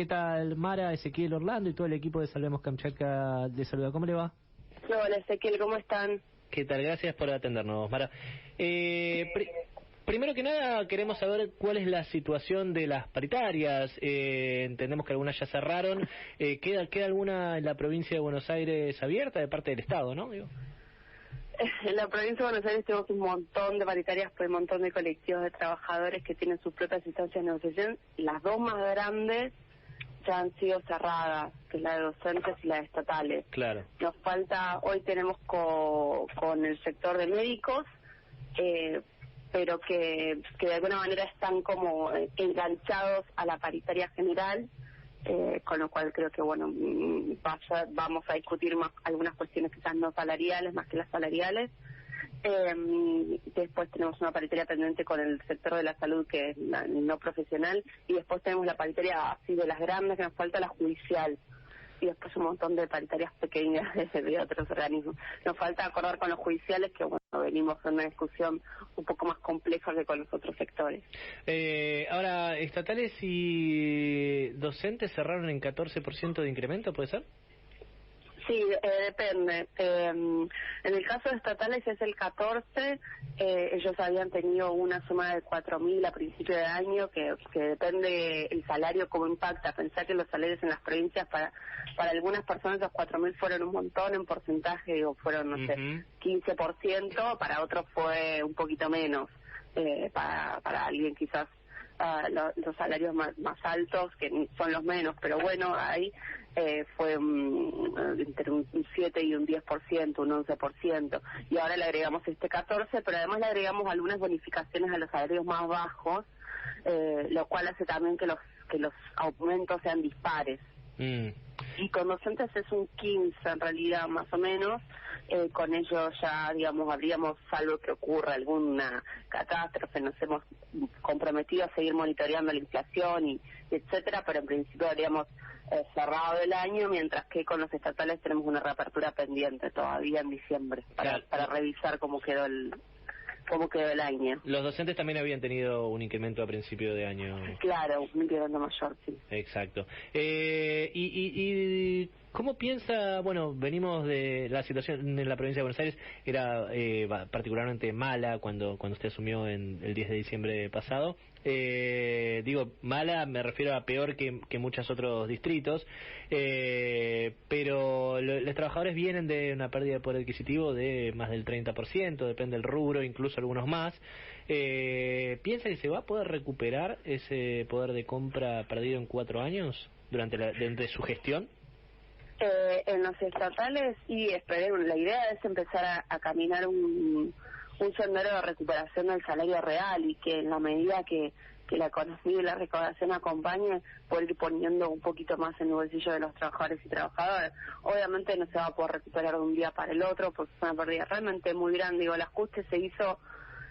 ¿Qué tal, Mara, Ezequiel, Orlando y todo el equipo de Salvemos Kamchatka de Saluda? ¿Cómo le va? Hola, Ezequiel, ¿cómo están? ¿Qué tal? Gracias por atendernos, Mara. Primero que nada, queremos saber cuál es la situación de las paritarias. Entendemos que algunas ya cerraron. ¿Queda alguna en la provincia de Buenos Aires abierta de parte del Estado, no? Digo. En la provincia de Buenos Aires tenemos un montón de paritarias, pues un montón de colectivos de trabajadores que tienen sus propias instancias de negociación. Las dos más grandes ya han sido cerradas, que es la de docentes y la de estatales. Claro. Nos falta, hoy tenemos con el sector de médicos, pero que de alguna manera están como enganchados a la paritaria general, con lo cual creo que bueno, vamos a discutir más algunas cuestiones quizás no salariales más que las salariales. Después tenemos una paritaria pendiente con el sector de la salud, que es la no profesional, y después tenemos la paritaria así de las grandes, que nos falta la judicial, y después un montón de paritarias pequeñas de otros organismos. Nos falta acordar con los judiciales, que bueno, venimos en una discusión un poco más compleja que con los otros sectores. Ahora, estatales y docentes cerraron en 14% de incremento, ¿puede ser? Sí, depende. En el caso de estatales es el 14, ellos habían tenido una suma de 4.000 a principio de año, que depende el salario cómo impacta. Pensá que los salarios en las provincias para algunas personas los 4.000 fueron un montón en porcentaje, digo, fueron, no sé, 15%, para otros fue un poquito menos, para alguien quizás los salarios más altos, que son los menos, pero bueno, ahí fue entre un 7 y un 10%, un 11%, y ahora le agregamos este 14%, pero además le agregamos algunas bonificaciones a los salarios más bajos, lo cual hace también que los aumentos sean dispares. Y con docentes es un 15 en realidad, más o menos. Con ellos ya, digamos, habríamos, salvo que ocurra alguna catástrofe, nos hemos comprometido a seguir monitoreando la inflación y etcétera, pero en principio habríamos cerrado el año, mientras que con los estatales tenemos una reapertura pendiente todavía en diciembre para revisar cómo quedó el año. Los docentes también habían tenido un incremento a principio de año. Claro, un incremento mayor, sí. Exacto. ¿Y cómo piensa? Bueno, venimos de la situación en la provincia de Buenos Aires, era particularmente mala cuando usted asumió en el 10 de diciembre pasado. Digo, mala, me refiero a peor que muchos otros distritos, pero los trabajadores vienen de una pérdida de poder adquisitivo de más del 30%, depende del rubro, incluso algunos más. ¿Piensa que se va a poder recuperar ese poder de compra perdido en 4 años durante su gestión? En los estatales, y esperemos, la idea es empezar a caminar un sendero de recuperación del salario real, y que en la medida que la economía y la recaudación acompañe, poder ir poniendo un poquito más en el bolsillo de los trabajadores y trabajadoras. Obviamente no se va a poder recuperar de un día para el otro, porque es una pérdida realmente muy grande. Digo, el ajuste se hizo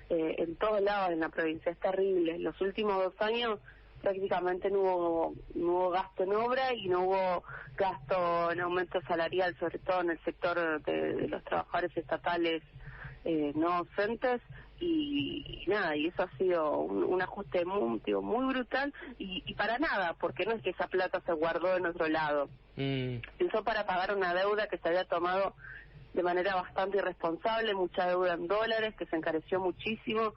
en todos lados en la provincia, es terrible. Los últimos 2 años prácticamente no hubo gasto en obra y no hubo gasto en aumento salarial, sobre todo en el sector de los trabajadores estatales no docentes, y nada, y eso ha sido un ajuste muy brutal y para nada, porque no es que esa plata se guardó en otro lado, se usó para pagar una deuda que se había tomado de manera bastante irresponsable, mucha deuda en dólares que se encareció muchísimo,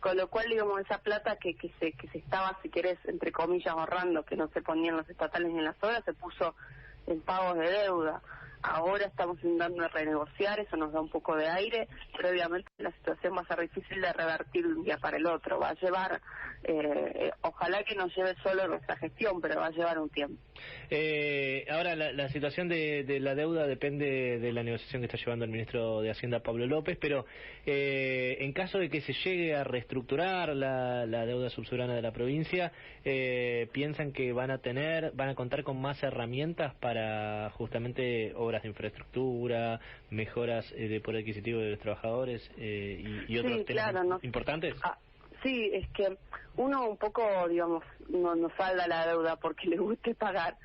con lo cual, digamos, esa plata que se estaba, si querés, entre comillas, ahorrando, que no se ponía en los estatales ni en las obras, se puso en pagos de deuda. Ahora estamos intentando renegociar, eso nos da un poco de aire, pero obviamente la situación va a ser difícil de revertir de un día para el otro. Va a llevar, ojalá que no lleve solo nuestra gestión, pero va a llevar un tiempo. Ahora, la situación de la deuda depende de la negociación que está llevando el ministro de Hacienda, Pablo López, pero en caso de que se llegue a reestructurar la deuda subsoberana de la provincia, ¿piensan que van a contar con más herramientas para justamente obras de infraestructura, mejoras de poder adquisitivo de los trabajadores y otros temas importantes? Sí, es que uno un poco, digamos, no salda la deuda porque le guste pagar,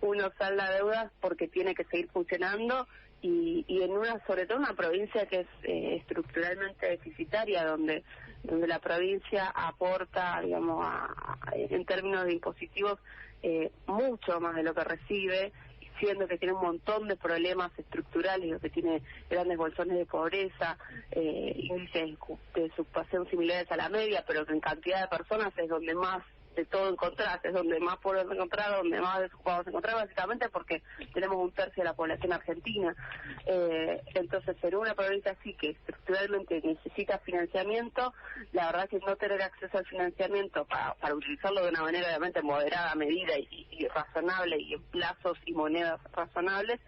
uno salda deudas porque tiene que seguir funcionando y en sobre todo una provincia que es estructuralmente deficitaria, donde donde la provincia aporta, digamos, en términos de impositivos, mucho más de lo que recibe, siendo que tiene un montón de problemas estructurales, lo que tiene grandes bolsones de pobreza, índices de ocupación similares a la media, pero que en cantidad de personas es donde más de todo encontrás, es donde más pobres encontrar, donde más desocupados encontrar, básicamente porque tenemos 1/3 de la población argentina. Entonces, en una provincia así que estructuralmente necesita financiamiento, la verdad que no tener acceso al financiamiento para utilizarlo de una manera obviamente moderada, medida y razonable, y en plazos y monedas razonables,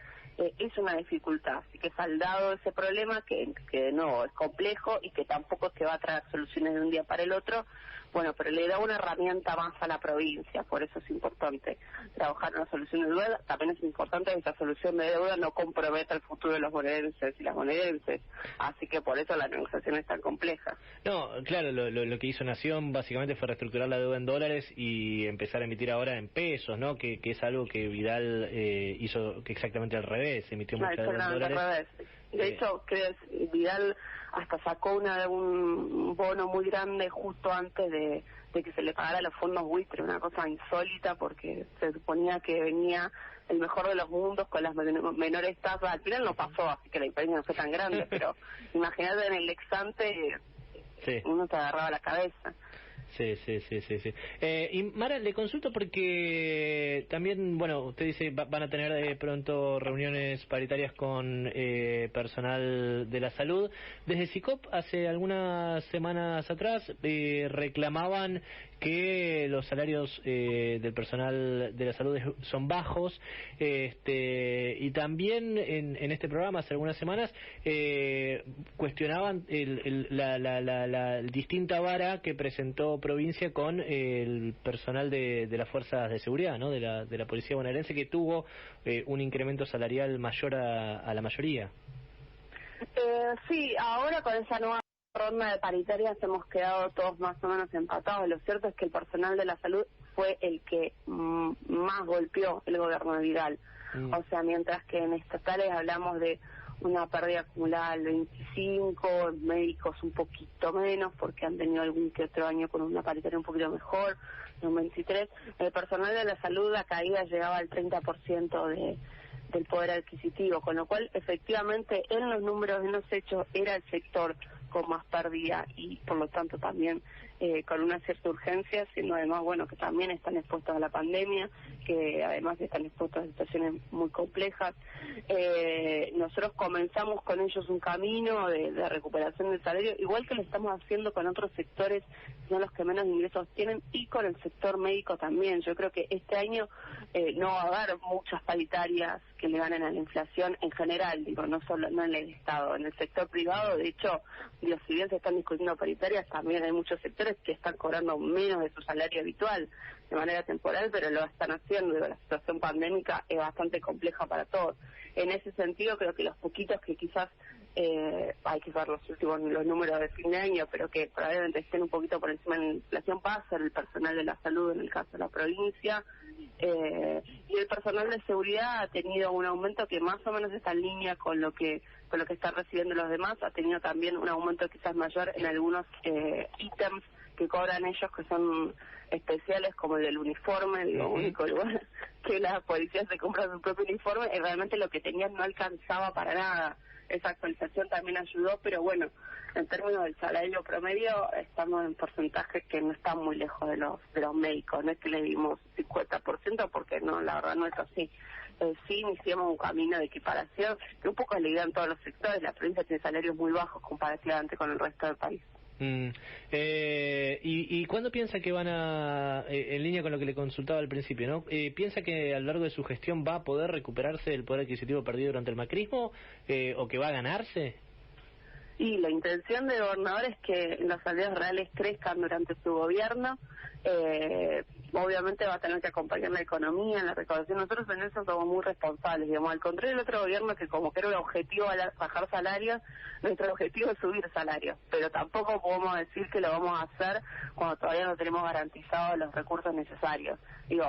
es una dificultad. Así que saldado ese problema, que no es complejo y que tampoco es que va a traer soluciones de un día para el otro, bueno, pero le da una herramienta más a la provincia, por eso es importante trabajar en una solución de deuda. También es importante que esa solución de deuda no comprometa el futuro de los bonaerenses y las bonaerenses, así que por eso la negociación es tan compleja. No, claro, lo que hizo Nación básicamente fue reestructurar la deuda en dólares y empezar a emitir ahora en pesos, ¿no? Que es algo que Vidal hizo exactamente al revés, emitió mucha deuda en dólares. Al revés. De hecho, creo que Vidal hasta sacó un bono muy grande justo antes de que se le pagara los fondos buitre, una cosa insólita porque se suponía que venía el mejor de los mundos con las menores tasas. Al final no pasó, así que la diferencia no fue tan grande, pero imagínate en el exante, sí, uno se agarraba la cabeza. Sí. Y Mara, le consulto porque también, bueno, usted dice van a tener pronto reuniones paritarias con personal de la salud. Desde SICOP hace algunas semanas atrás reclamaban que los salarios del personal de la salud son bajos, y también en este programa hace algunas semanas cuestionaban la distinta vara que presentó provincia con el personal de las fuerzas de seguridad, ¿no? de la policía bonaerense, que tuvo un incremento salarial mayor a la mayoría. Sí, ahora con esa nueva ronda de paritarias hemos quedado todos más o menos empatados. Lo cierto es que el personal de la salud fue el que más golpeó el gobierno de Vidal. O sea, mientras que en estatales hablamos de una pérdida acumulada del 25, médicos un poquito menos porque han tenido algún que otro año con una paritaria un poquito mejor, un 23, el personal de la salud, la caída llegaba al 30% del poder adquisitivo, con lo cual efectivamente en los números, en los hechos, era el sector con más pérdida y por lo tanto también con una cierta urgencia, siendo además, bueno, que también están expuestos a la pandemia, que además están expuestos a situaciones muy complejas. Nosotros comenzamos con ellos un camino de recuperación del salario, igual que lo estamos haciendo con otros sectores, que son los que menos ingresos tienen, y con el sector médico también. Yo creo que este año no va a haber muchas paritarias que le ganen a la inflación en general, digo, no en el Estado, en el sector privado. De hecho, digo, si bien se están discutiendo paritarias, también hay muchos sectores que están cobrando menos de su salario habitual de manera temporal, pero lo están haciendo. Digo, la situación pandémica es bastante compleja para todos. En ese sentido, creo que los poquitos que quizás hay que ver los números de fin de año, pero que probablemente estén un poquito por encima de la inflación, va a ser el personal de la salud en el caso de la provincia, y el personal de seguridad ha tenido un aumento que más o menos está en línea con lo que están recibiendo los demás. Ha tenido también un aumento quizás mayor en algunos ítems que cobran ellos, que son especiales, como el del uniforme, digo, único lugar que la policía se compra su propio uniforme, y realmente lo que tenían no alcanzaba para nada. Esa actualización también ayudó, pero bueno, en términos del salario promedio estamos en porcentajes que no están muy lejos de los médicos. No es que le dimos 50%, porque no, la verdad no es así. Sí iniciamos un camino de equiparación que un poco es la idea en todos los sectores. La provincia tiene salarios muy bajos comparativamente con el resto del país. ¿Y cuándo piensa que van a, en línea con lo que le consultaba al principio, ¿no? ¿Piensa que a lo largo de su gestión va a poder recuperarse el poder adquisitivo perdido durante el macrismo, o que va a ganarse? Y la intención del gobernador es que los salarios reales crezcan durante su gobierno. Obviamente va a tener que acompañar la economía, en la recaudación. Nosotros en eso somos muy responsables, digamos, al contrario del otro gobierno que como que era un objetivo bajar salarios, nuestro objetivo es subir salarios, pero tampoco podemos decir que lo vamos a hacer cuando todavía no tenemos garantizados los recursos necesarios. Digo,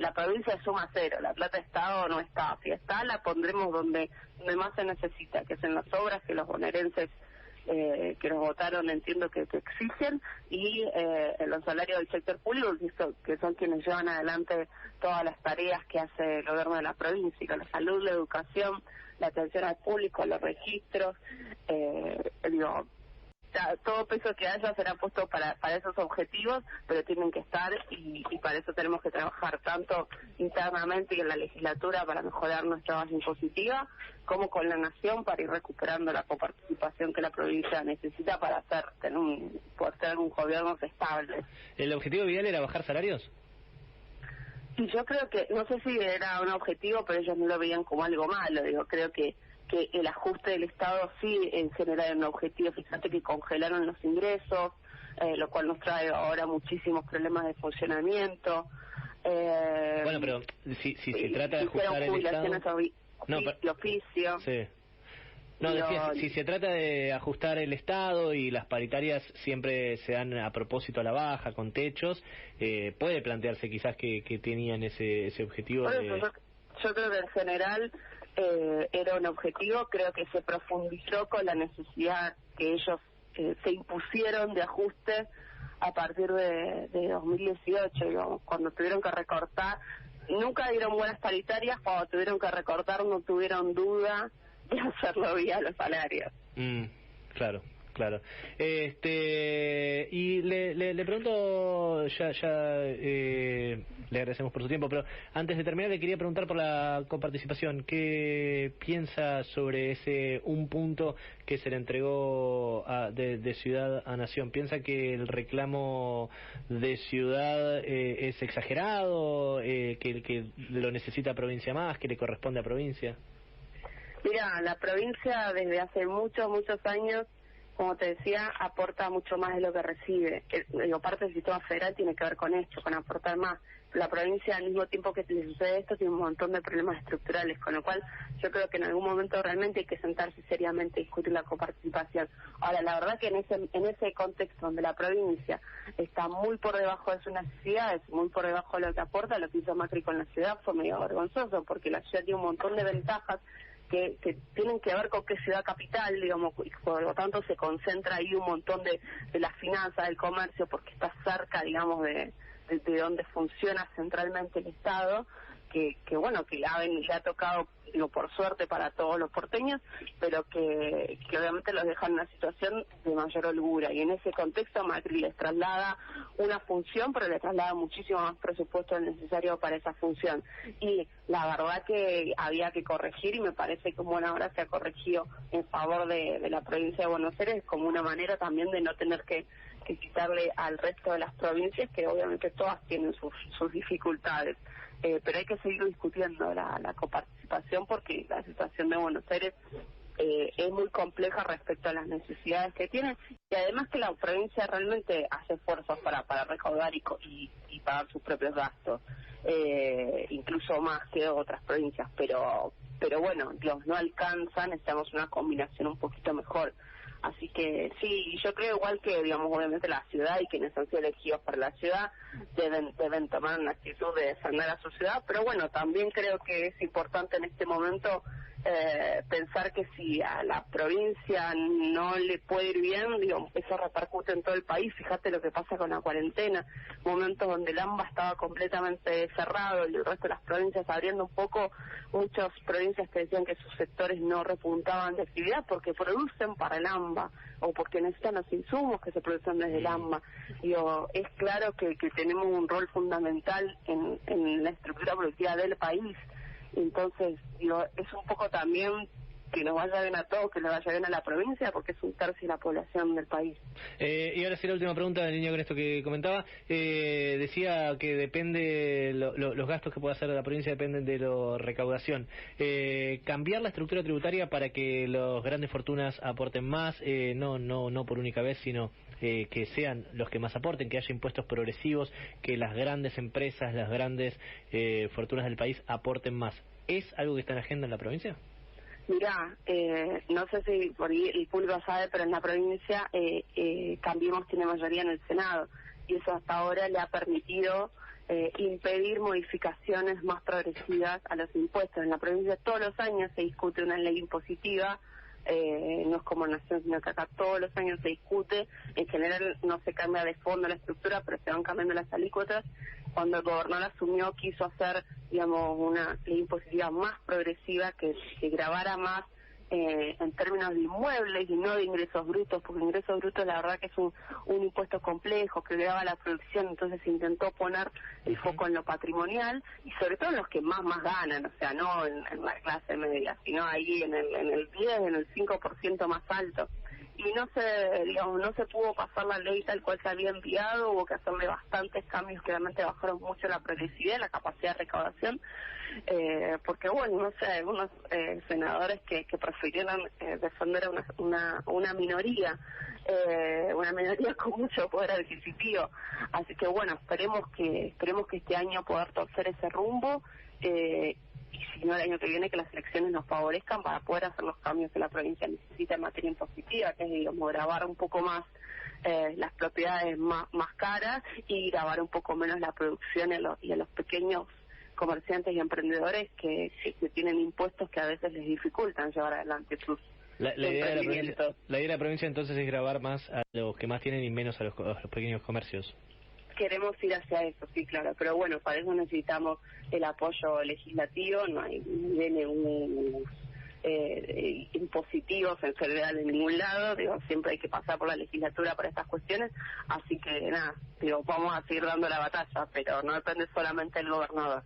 la provincia suma cero, la plata está o no está. Si está, la pondremos donde más se necesita, que es en las obras que los bonaerenses que nos votaron, entiendo que exigen, y los salarios del sector público, que son quienes llevan adelante todas las tareas que hace el gobierno de la provincia, la salud, la educación, la atención al público, los registros, todo peso que haya será puesto para esos objetivos, pero tienen que estar y para eso tenemos que trabajar tanto internamente y en la legislatura para mejorar nuestra base impositiva, como con la nación para ir recuperando la coparticipación que la provincia necesita para poder tener un gobierno estable. ¿El objetivo Vidal era bajar salarios? Y yo creo que, no sé si era un objetivo, pero ellos no lo veían como algo malo. Creo que el ajuste del Estado sí en general era un objetivo. Fíjate que congelaron los ingresos, lo cual nos trae ahora muchísimos problemas de funcionamiento. Bueno, pero si se trata de ajustar el Estado... de oficio. Sí. No, decía, si se trata de ajustar el Estado y las paritarias siempre se dan a propósito a la baja, con techos, puede plantearse quizás que tenían ese objetivo. Por eso, yo creo que en general era un objetivo, creo que se profundizó con la necesidad que ellos se impusieron de ajustes a partir de 2018, digamos, cuando tuvieron que recortar. Nunca dieron buenas paritarias, cuando tuvieron que recortar no tuvieron duda de hacerlo vía los salarios. Claro. Y le pregunto, le agradecemos por su tiempo, pero antes de terminar le quería preguntar por la coparticipación. ¿Qué piensa sobre un punto que se le entregó de Ciudad a Nación? ¿Piensa que el reclamo de Ciudad es exagerado, que lo necesita provincia más, que le corresponde a provincia? Mira, la provincia desde hace muchos años, como te decía, aporta mucho más de lo que recibe. Parte del sistema federal tiene que ver con esto, con aportar más. La provincia, al mismo tiempo que le sucede esto, tiene un montón de problemas estructurales, con lo cual yo creo que en algún momento realmente hay que sentarse seriamente y discutir la coparticipación. Ahora, la verdad que en ese contexto donde la provincia está muy por debajo de sus necesidades, muy por debajo de lo que aporta, lo que hizo Macri con la ciudad fue medio vergonzoso, porque la ciudad tiene un montón de ventajas que tienen que ver con qué ciudad capital, digamos, y por lo tanto se concentra ahí un montón de las finanzas, del comercio, porque está cerca, digamos, de donde funciona centralmente el Estado, que le ha tocado, por suerte para todos los porteños, pero que obviamente los deja en una situación de mayor holgura, y en ese contexto Macri les traslada una función, pero les traslada muchísimo más presupuesto del necesario para esa función, y la verdad que había que corregir, y me parece que bueno, ahora se ha corregido en favor de la provincia de Buenos Aires, como una manera también de no tener que quitarle al resto de las provincias, que obviamente todas tienen sus dificultades. Pero hay que seguir discutiendo la coparticipación, porque la situación de Buenos Aires es muy compleja respecto a las necesidades que tiene, y además que la provincia realmente hace esfuerzos para recaudar y pagar sus propios gastos, incluso más que otras provincias, pero bueno, no alcanzan, necesitamos una combinación un poquito mejor. Así que sí, yo creo igual que, digamos, obviamente la ciudad y quienes han sido elegidos para la ciudad deben tomar una actitud de defender a su ciudad, pero bueno, también creo que es importante en este momento pensar que si a la provincia no le puede ir bien, eso repercute en todo el país. Fíjate lo que pasa con la cuarentena, momentos donde el AMBA estaba completamente cerrado y el resto de las provincias abriendo un poco, muchas provincias que decían que sus sectores no repuntaban de actividad porque producen para el AMBA o porque necesitan los insumos que se producen desde el AMBA. Es claro que tenemos un rol fundamental en la estructura productiva del país. Entonces, es un poco también que nos vaya bien a todos, que nos vaya bien a la provincia, porque es un tercio de la población del país. Y ahora sí la última pregunta, en línea con esto que comentaba. Decía que depende, los gastos que pueda hacer la provincia dependen de la recaudación. Cambiar la estructura tributaria para que las grandes fortunas aporten más, no por única vez, sino que sean los que más aporten, que haya impuestos progresivos, que las grandes empresas, las grandes fortunas del país aporten más. ¿Es algo que está en la agenda en la provincia? Mirá, no sé si por ahí el público sabe, pero en la provincia Cambiemos tiene mayoría en el Senado, y eso hasta ahora le ha permitido impedir modificaciones más progresivas a los impuestos. En la provincia todos los años se discute una ley impositiva no es como Nación, sino que acá todos los años se discute. En general no se cambia de fondo la estructura, pero se van cambiando las alícuotas. Cuando el gobernador asumió, quiso hacer, digamos, una ley impositiva más progresiva que gravara más en términos de inmuebles y no de ingresos brutos, porque ingresos brutos la verdad que es un impuesto complejo que grava la producción, entonces se intentó poner el foco en lo patrimonial y sobre todo en los que más ganan, o sea, no en la clase media, sino ahí en el 10, en el 5% más alto. Y no se pudo pasar la ley tal cual se había enviado, hubo que hacerle bastantes cambios que realmente bajaron mucho la progresividad, la capacidad de recaudación, porque bueno, no sé, algunos senadores que prefirieron defender a una minoría con mucho poder adquisitivo. Así que bueno, esperemos que este año poder torcer ese rumbo, y si no el año que viene que las elecciones nos favorezcan para poder hacer los cambios que la provincia necesita en materia impositiva, que es, digamos, gravar un poco más las propiedades más caras y gravar un poco menos la producción y a los pequeños comerciantes y emprendedores que tienen impuestos que a veces les dificultan llevar adelante sus la idea de la provincia entonces es gravar más a los que más tienen y menos a los pequeños comercios. Queremos ir hacia eso, sí, claro, pero bueno, para eso necesitamos el apoyo legislativo, no hay DNU impositivos en general en ningún lado, siempre hay que pasar por la legislatura para estas cuestiones, así que nada, vamos a seguir dando la batalla, pero no depende solamente del gobernador.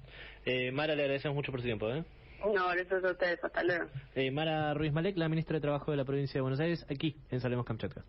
Mara, le agradecemos mucho por su tiempo, No, gracias a ustedes, hasta luego. Mara Ruiz Malek, la ministra de Trabajo de la provincia de Buenos Aires, aquí en Salemos Kamchatka.